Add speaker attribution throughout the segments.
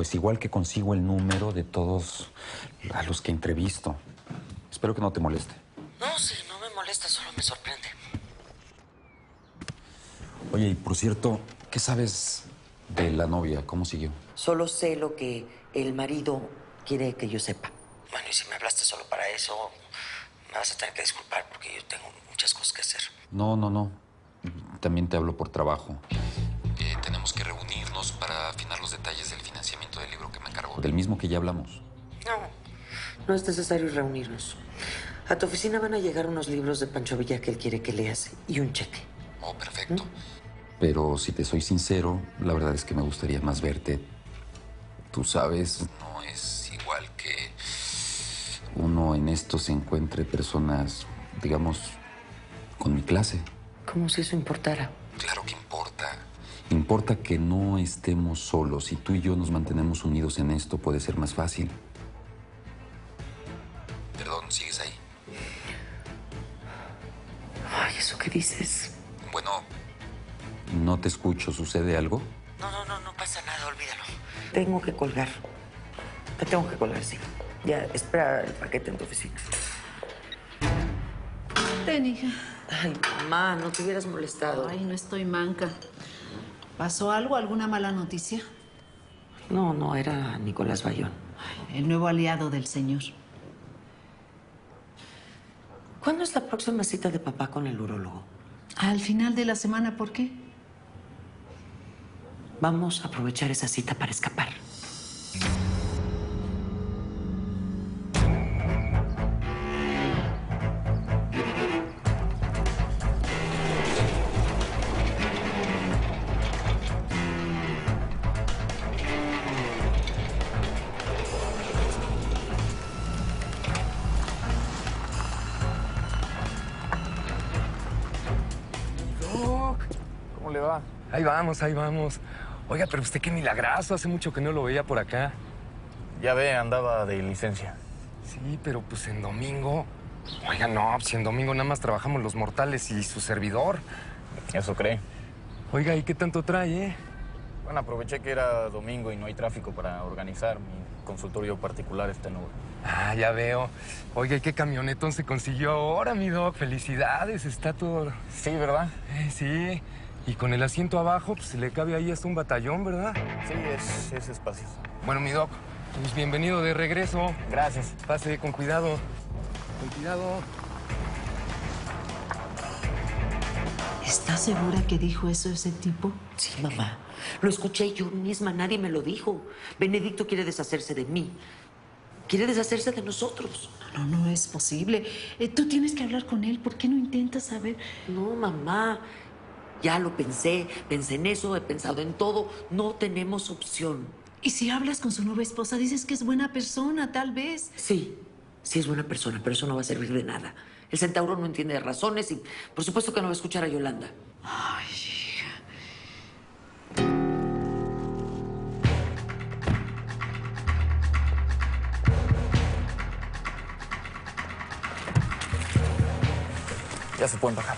Speaker 1: pues igual que consigo el número de todos a los que entrevisto. Espero que no te moleste.
Speaker 2: No, sí, no me molesta, solo me sorprende.
Speaker 1: Oye, y por cierto, ¿qué sabes de la novia? ¿Cómo siguió?
Speaker 2: Solo sé lo que el marido quiere que yo sepa. Bueno, y si me hablaste solo para eso, me vas a tener que disculpar porque yo tengo muchas cosas que hacer.
Speaker 1: No. También te hablo por trabajo. Tenemos que reunirnos para afinar los detalles del financiamiento del libro que me encargó. Del mismo que ya hablamos.
Speaker 2: No es necesario reunirnos. A tu oficina van a llegar unos libros de Pancho Villa que él quiere que leas y un cheque.
Speaker 1: Oh, perfecto. Pero si te soy sincero, la verdad es que me gustaría más verte. Tú sabes, no es igual que uno en esto se encuentre personas, digamos, con mi clase.
Speaker 2: Como si eso importara.
Speaker 1: Claro que importa. Importa que no estemos solos. Si tú y yo nos mantenemos unidos en esto, puede ser más fácil. Perdón, ¿sigues ahí?
Speaker 2: Ay, ¿eso qué dices?
Speaker 1: Bueno, no te escucho. ¿Sucede algo?
Speaker 2: No pasa nada, olvídalo. Tengo que colgar. Te tengo que colgar, sí. Ya, espera el paquete en tu oficina.
Speaker 3: Ten, hija.
Speaker 2: Ay, mamá, no te hubieras molestado.
Speaker 3: Ay, no estoy manca. ¿Pasó algo? ¿Alguna mala noticia?
Speaker 2: No, era Nicolás Bayón.
Speaker 3: Ay, el nuevo aliado del señor.
Speaker 2: ¿Cuándo es la próxima cita de papá con el urólogo?
Speaker 3: Al final de la semana, ¿por qué?
Speaker 2: Vamos a aprovechar esa cita para escapar.
Speaker 4: ¿Cómo le va? Ahí vamos. Oiga, pero usted qué milagrazo, hace mucho que no lo veía por acá.
Speaker 5: Ya ve, andaba de licencia.
Speaker 4: Sí, pero pues en domingo... Oiga, no, si en domingo nada más trabajamos los mortales y su servidor.
Speaker 5: ¿Eso cree?
Speaker 4: Oiga, ¿y qué tanto trae,
Speaker 5: Bueno, aproveché que era domingo y no hay tráfico para organizar mi consultorio particular esta noche.
Speaker 4: Ah, ya veo. Oiga, ¿y qué camionetón se consiguió ahora, mi doc? Felicidades, está todo...
Speaker 5: Sí, ¿verdad?
Speaker 4: Sí. Y con el asiento abajo, pues se le cabe ahí hasta un batallón, ¿verdad?
Speaker 5: Sí, es espacioso.
Speaker 4: Bueno, mi doc, pues bienvenido de regreso.
Speaker 5: Gracias.
Speaker 4: Pase con cuidado. Con cuidado.
Speaker 3: ¿Estás segura que dijo eso ese tipo?
Speaker 2: Sí, mamá. Lo escuché yo misma, nadie me lo dijo. Benedicto quiere deshacerse de mí. Quiere deshacerse de nosotros.
Speaker 3: No es posible. Tú tienes que hablar con él. ¿Por qué no intentas saber?
Speaker 2: No, mamá. Ya lo pensé en eso, he pensado en todo. No tenemos opción.
Speaker 3: Y si hablas con su nueva esposa, dices que es buena persona, tal vez.
Speaker 2: Sí es buena persona, pero eso no va a servir de nada. El centauro no entiende de razones y por supuesto que no va a escuchar a Yolanda.
Speaker 3: Ay, hija.
Speaker 5: Ya se pueden bajar.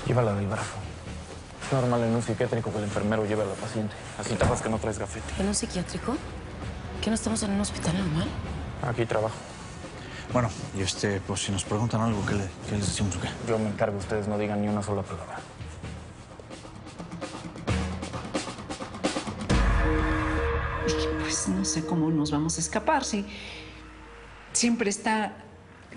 Speaker 5: Llévala del brazo. Es normal en un psiquiátrico que el enfermero lleve a la paciente. Así tapas que no traes gafete.
Speaker 6: ¿En un psiquiátrico? ¿Que no estamos en un hospital normal?
Speaker 5: Aquí trabajo.
Speaker 7: Bueno, y pues si nos preguntan algo, ¿qué les decimos o qué?
Speaker 5: Yo me encargo, ustedes no digan ni una sola palabra.
Speaker 3: Pues no sé cómo nos vamos a escapar si siempre está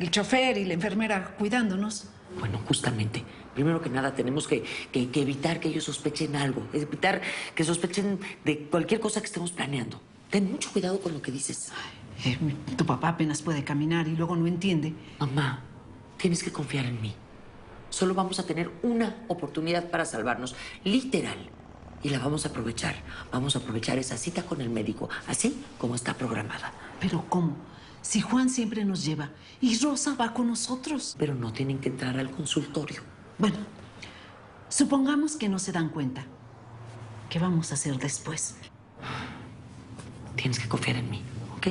Speaker 3: el chofer y la enfermera cuidándonos.
Speaker 2: Bueno, justamente, primero que nada tenemos que evitar que ellos sospechen algo, evitar que sospechen de cualquier cosa que estemos planeando. Ten mucho cuidado con lo que dices.
Speaker 3: Tu papá apenas puede caminar y luego no entiende.
Speaker 2: Mamá, tienes que confiar en mí. Solo vamos a tener una oportunidad para salvarnos, literal. Y la vamos a aprovechar. Vamos a aprovechar esa cita con el médico, así como está programada.
Speaker 3: ¿Pero cómo? Si Juan siempre nos lleva y Rosa va con nosotros.
Speaker 2: Pero no tienen que entrar al consultorio.
Speaker 3: Bueno, supongamos que no se dan cuenta. ¿Qué vamos a hacer después?
Speaker 2: Tienes que confiar en mí, ¿ok?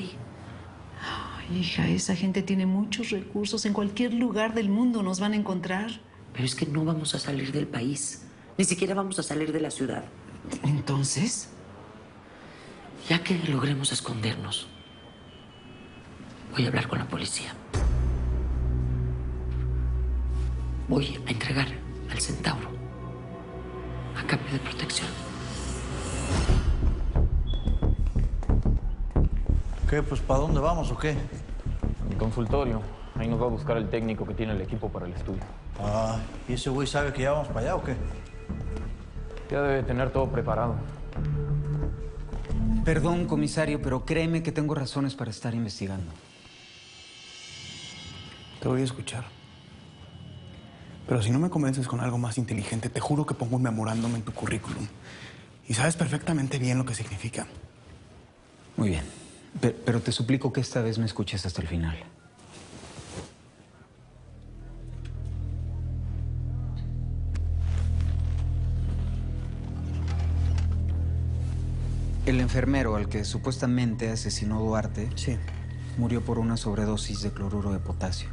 Speaker 3: Ay, Hija, esa gente tiene muchos recursos. En cualquier lugar del mundo nos van a encontrar.
Speaker 2: Pero es que no vamos a salir del país. Ni siquiera vamos a salir de la ciudad.
Speaker 3: Entonces,
Speaker 2: Ya que logremos escondernos, voy a hablar con la policía. Voy a entregar al centauro a cambio de protección.
Speaker 7: ¿Qué? Pues ¿para dónde vamos o qué?
Speaker 5: Mi consultorio. Ahí nos va a buscar el técnico que tiene el equipo para el estudio.
Speaker 7: Ah, ¿y ese güey sabe que ya vamos para allá o qué?
Speaker 5: Ya debe tener todo preparado.
Speaker 8: Perdón, comisario, pero créeme que tengo razones para estar investigando.
Speaker 9: Te voy a escuchar. Pero si no me convences con algo más inteligente, te juro que pongo un memorándum en tu currículum. Y sabes perfectamente bien lo que significa.
Speaker 8: Muy bien, pero te suplico que esta vez me escuches hasta el final. El enfermero al que supuestamente asesinó Duarte
Speaker 9: Sí.
Speaker 8: murió por una sobredosis de cloruro de potasio.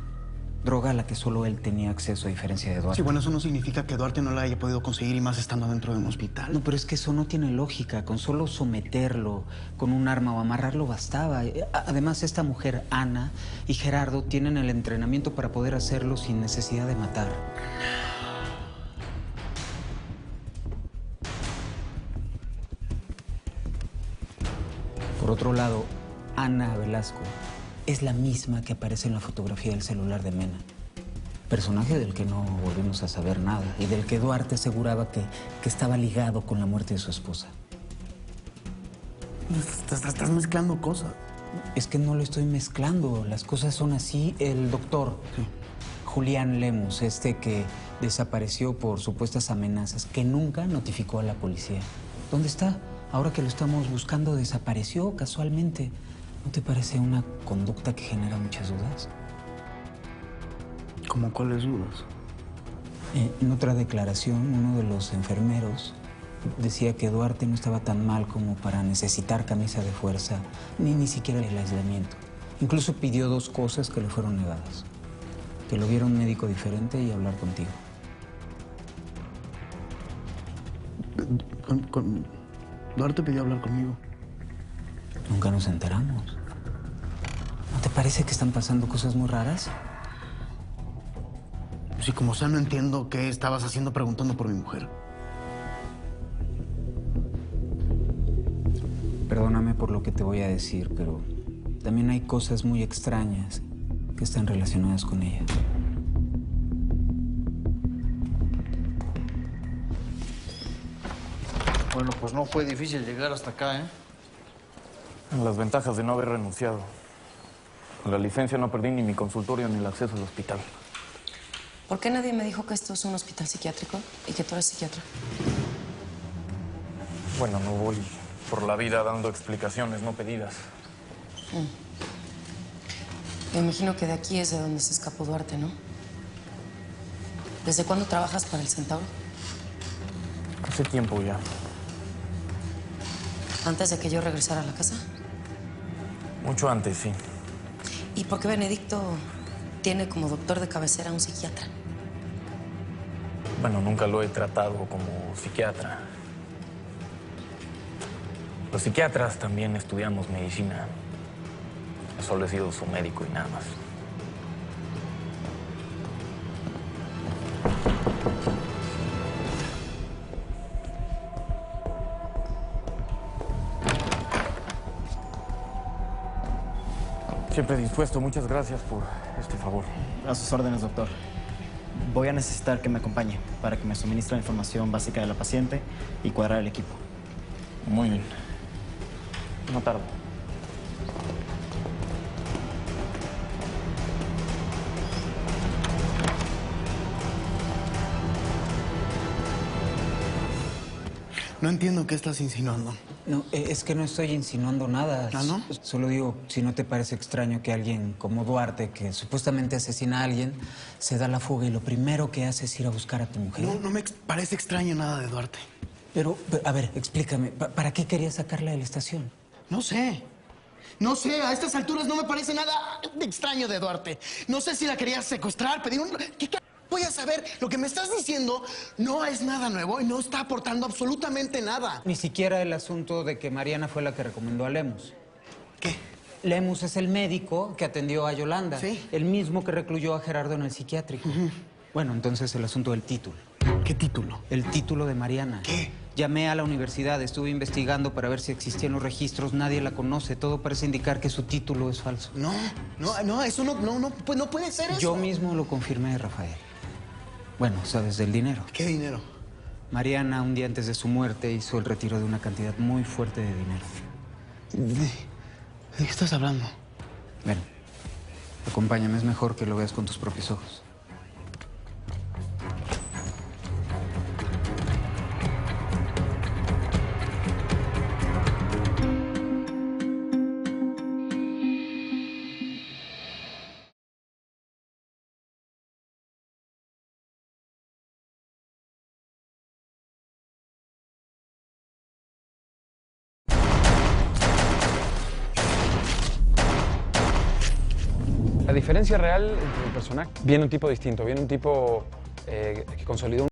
Speaker 8: Droga a la que solo él tenía acceso a diferencia de Duarte.
Speaker 9: Sí, bueno, eso no significa que Duarte no la haya podido conseguir y más estando dentro de un hospital.
Speaker 8: No, pero es que eso no tiene lógica. Con solo someterlo con un arma o amarrarlo bastaba. Además, esta mujer, Ana, y Gerardo tienen el entrenamiento para poder hacerlo sin necesidad de matar. Por otro lado, Ana Velasco es la misma que aparece en la fotografía del celular de Mena. Personaje del que no volvimos a saber nada y del que Duarte aseguraba que estaba ligado con la muerte de su esposa.
Speaker 9: Estás mezclando cosas.
Speaker 8: Es que no lo estoy mezclando, las cosas son así. El doctor Julián Lemus, que desapareció por supuestas amenazas, que nunca notificó a la policía. ¿Dónde está? Ahora que lo estamos buscando, desapareció casualmente. ¿No te parece una conducta que genera muchas dudas?
Speaker 9: ¿Cómo cuáles dudas?
Speaker 8: En otra declaración, uno de los enfermeros decía que Duarte no estaba tan mal como para necesitar camisa de fuerza, ni siquiera el aislamiento. Incluso pidió 2 cosas que le fueron negadas. Que lo viera un médico diferente y hablar contigo.
Speaker 9: Duarte pidió hablar conmigo.
Speaker 8: Nunca nos enteramos. ¿No te parece que están pasando cosas muy raras?
Speaker 9: Sí, como sea, no entiendo qué estabas haciendo preguntando por mi mujer.
Speaker 8: Perdóname por lo que te voy a decir, pero también hay cosas muy extrañas que están relacionadas con ella.
Speaker 7: Bueno, pues no fue difícil llegar hasta acá, ¿eh?
Speaker 5: Las ventajas de no haber renunciado. Con la licencia no perdí ni mi consultorio ni el acceso al hospital.
Speaker 6: ¿Por qué nadie me dijo que esto es un hospital psiquiátrico y que tú eres psiquiatra?
Speaker 5: Bueno, no voy por la vida dando explicaciones no pedidas.
Speaker 6: Me imagino que de aquí es de donde se escapó Duarte, ¿no? ¿Desde cuándo trabajas para el Centauro?
Speaker 5: Hace tiempo ya.
Speaker 6: ¿Antes de que yo regresara a la casa?
Speaker 5: Mucho antes, sí.
Speaker 6: ¿Y por qué Benedicto tiene como doctor de cabecera a un psiquiatra?
Speaker 5: Bueno, nunca lo he tratado como psiquiatra. Los psiquiatras también estudiamos medicina. Solo he sido su médico y nada más. Siempre dispuesto. Muchas gracias por este favor.
Speaker 10: A sus órdenes, doctor. Voy a necesitar que me acompañe para que me suministre la información básica de la paciente y cuadrar el equipo.
Speaker 5: Muy bien. No tardo.
Speaker 9: No entiendo qué estás insinuando.
Speaker 8: No, es que no estoy insinuando nada.
Speaker 9: ¿Ah, no?
Speaker 8: Solo digo, si no te parece extraño que alguien como Duarte, que supuestamente asesina a alguien, se da la fuga y lo primero que hace es ir a buscar a tu mujer.
Speaker 9: No me parece extraño nada de Duarte.
Speaker 8: Pero a ver, explícame, ¿para qué querías sacarla de la estación?
Speaker 9: No sé. No sé, a estas alturas no me parece nada extraño de Duarte. No sé si la querías secuestrar, pedir un... ¿Qué voy a saber? Lo que me estás diciendo no es nada nuevo y no está aportando absolutamente nada.
Speaker 8: Ni siquiera el asunto de que Mariana fue la que recomendó a Lemus.
Speaker 9: ¿Qué?
Speaker 8: Lemus es el médico que atendió a Yolanda.
Speaker 9: Sí.
Speaker 8: El mismo que recluyó a Gerardo en el psiquiátrico. Bueno, entonces el asunto del título.
Speaker 9: ¿Qué título?
Speaker 8: El título de Mariana.
Speaker 9: ¿Qué?
Speaker 8: Llamé a la universidad, estuve investigando para ver si existían los registros, nadie la conoce, todo parece indicar que su título es falso.
Speaker 9: No, eso pues no puede ser eso.
Speaker 8: Yo mismo lo confirmé, Rafael. Bueno, sabes del dinero.
Speaker 9: ¿Qué dinero?
Speaker 8: Mariana, un día antes de su muerte, hizo el retiro de una cantidad muy fuerte de dinero.
Speaker 9: ¿De qué estás hablando?
Speaker 8: Ven, acompáñame, es mejor que lo veas con tus propios ojos.
Speaker 4: La diferencia real entre el personaje viene un tipo distinto, viene un tipo que consolidó